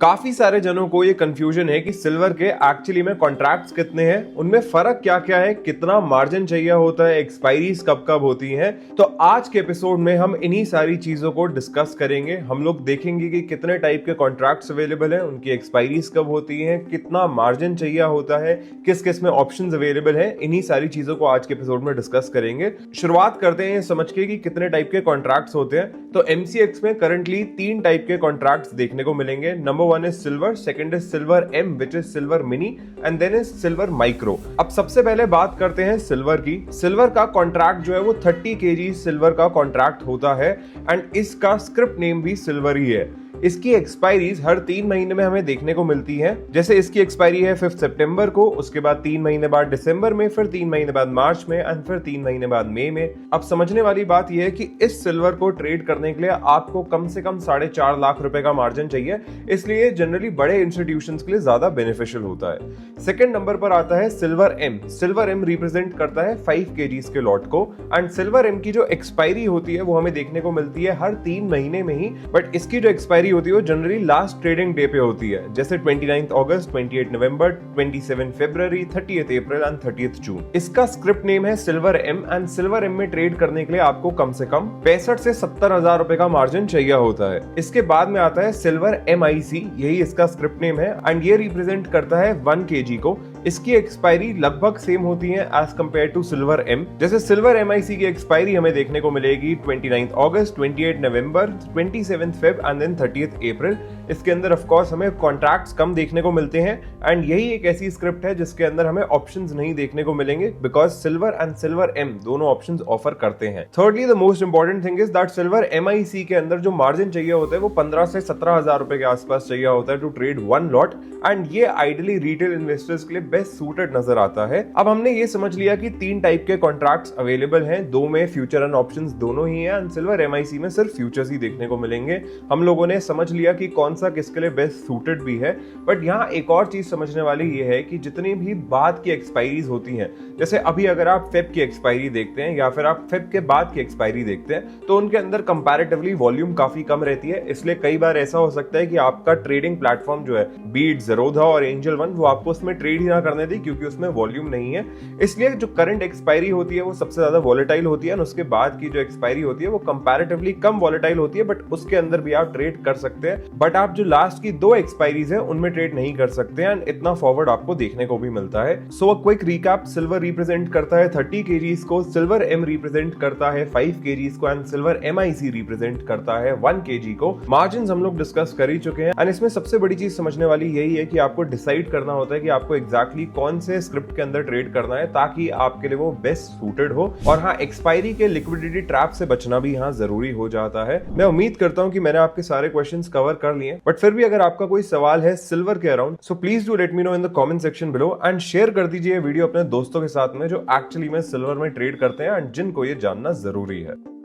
काफी सारे जनों को ये कंफ्यूजन है कि सिल्वर के एक्चुअली में कॉन्ट्रैक्ट्स कितने हैं, उनमें फर्क क्या क्या है, कितना मार्जिन चाहिए होता है, एक्सपायरीज कब कब होती हैं। तो आज के एपिसोड में हम इन्हीं सारी चीजों को डिस्कस करेंगे। हम लोग देखेंगे कि कितने टाइप के कॉन्ट्रैक्ट्स अवेलेबल हैं, उनकी एक्सपायरीज कब होती हैं, कितना मार्जिन चाहिए होता है, किस किस में ऑप्शंस अवेलेबल हैं। इन्हीं सारी चीजों को आज के एपिसोड में डिस्कस करेंगे। शुरुआत करते हैं समझ के कि कितने टाइप के कॉन्ट्रैक्ट्स होते हैं। तो एमसीएक्स में करंटली 3 टाइप के कॉन्ट्रैक्ट्स देखने को मिलेंगे। Number 1 is silver, second is silver M which is silver mini and then is silver micro। अब सबसे पहले बात करते हैं सिल्वर की। सिल्वर का कॉन्ट्रैक्ट जो है वो 30 kg सिल्वर का कॉन्ट्रैक्ट होता है एंड इसका स्क्रिप्ट नेम भी सिल्वर ही है। इसकी एक्सपायरीज हर 3 महीने में हमें देखने को मिलती है। जैसे इसकी एक्सपायरी है 5 सितंबर को, उसके बाद 3 महीने बाद दिसंबर में, फिर 3 महीने बाद मार्च में एंड फिर 3 महीने बाद मई में। अब समझने वाली बात यह है कि इस सिल्वर को ट्रेड करने के लिए आपको कम से कम 4.5 लाख रुपए का मार्जिन चाहिए, इसलिए जनरली बड़े इंस्टीट्यूशंस के लिए ज्यादा बेनिफिशियल होता है। सेकंड नंबर पर आता है silver M. Silver M represent करता है 5 kg के लॉट को एंड सिल्वर एम की जो एक्सपायरी होती है वो हमें देखने को मिलती है हर 3 महीने में ही, बट इसकी जो एक्सपायरी होती है वो जनरली लास्ट ट्रेडिंग डे पे होती है। जैसे 29 August, 28 November, 27 February, 30 April and 30 June. इसका स्क्रिप्ट नेम है silver M and silver M में ट्रेड करने के लिए आपको कम से कम 65 से 70 हजार रुपए का मार्जिन चाहिए होता है। इसके बाद में आता है सिल्वर MIC, यही इसका स्क्रिप्ट नेम है एंड ये रिप्रेजेंट करता है 1 kg को। इसकी एक्सपायरी लगभग सेम होती है as compare to silver M. जैसे सिल्वर MIC की एक्सपायरी हमें देखने को मिलेगी 29 August, 28 November, 27 Feb and then 30 April. इसके अंदर ऑफ कोर्स हमें कॉन्ट्रैक्ट्स कम देखने को मिलते हैं एंड यही एक ऐसी स्क्रिप्ट है जिसके अंदर हमें ऑप्शंस नहीं देखने को मिलेंगे because silver and silver M दोनों ऑप्शंस ऑफर करते हैं। Thirdly the most important thing is that silver MIC के अंदर जो मार्जिन चाहिए होता है वो 15 से 17 हजार रुपए के आसपास चाहिए होता है टू ट्रेड 1 लॉट एंड ये आइडियली रिटेल इन्वेस्टर्स के लिए बेस्ट सूटेड नजर आता है। अब हमने ये समझ लिया कि 3 टाइप के कॉन्ट्रैक्ट्स अवेलेबल हैं, 2 में फ्यूचर एंड ऑप्शंस दोनों ही हैं एंड सिल्वर MIC में सिर्फ फ्यूचर्स ही देखने को मिलेंगे। हम लोगों ने समझ लिया कि कौन सा किसके लिए बेस्ट सूटेड भी है, बट यहाँ एक और चीज समझने वाली ये है कि जितनी भी बाद की एक्सपायरीज होती हैं, जैसे अभी अगर आप फेब की एक्सपायरी देखते हैं या फिर आप फेब के बाद की एक्सपायरी देखते हैं तो उनके अंदर कंपैरेटिवली वॉल्यूम काफी कम रहती है। इसलिए कई बार ऐसा हो सकता है कि आपका ट्रेडिंग प्लेटफॉर्म जो है बीट, ज़ेरोधा और एंजल वन, वो आपको उसमें ट्रेड ही ना करने दे क्योंकि उसमें वॉल्यूम नहीं है। इसलिए जो करंट एक्सपायरी होती है वो सबसे ज्यादा वॉलेटाइल होती है और उसके बाद की जो एक्सपायरी होती है वो कंपैरेटिवली कम वॉलेटाइल होती है, बट उसके अंदर भी आप ट्रेड कर सकते हैं। बट आप जो लास्ट की 2 एक्सपायरीज है उनमें ट्रेड नहीं कर सकते एंड इतना फॉरवर्ड आपको देखने को भी मिलता है। So a quick recap, silver represent करता है 30 kg को, सिल्वर एम रिप्रेजेंट करता है 5 kg को एंड सिल्वर MIC रिप्रेजेंट करता है 1 kg को। मार्जिन हम लोग डिस्कस कर ही चुके हैं एंड इसमें सबसे बड़ी चीज समझने वाली यही है कि आपको डिसाइड करना होता है कि आपको एग्जैक्टली कौन से स्क्रिप्ट के अंदर ट्रेड करना है ताकि आपके लिए वो बेस्ट सूटेड हो। और हाँ, एक्सपायरी के लिक्विडिटी ट्रैप से बचना भी यहाँ जरूरी हो जाता है। मैं उम्मीद करता हूँ कि मैंने आपके सारे क्वेश्चंस कवर कर लिए, बट फिर भी अगर आपका कोई सवाल है सिल्वर के around, so please do let me know in the comment section below and share कर दीजिए वीडियो अपने दोस्तों के साथ में जो एक्चुअली में सिल्वर में ट्रेड करते हैं एंड जिनको ये जानना जरूरी है।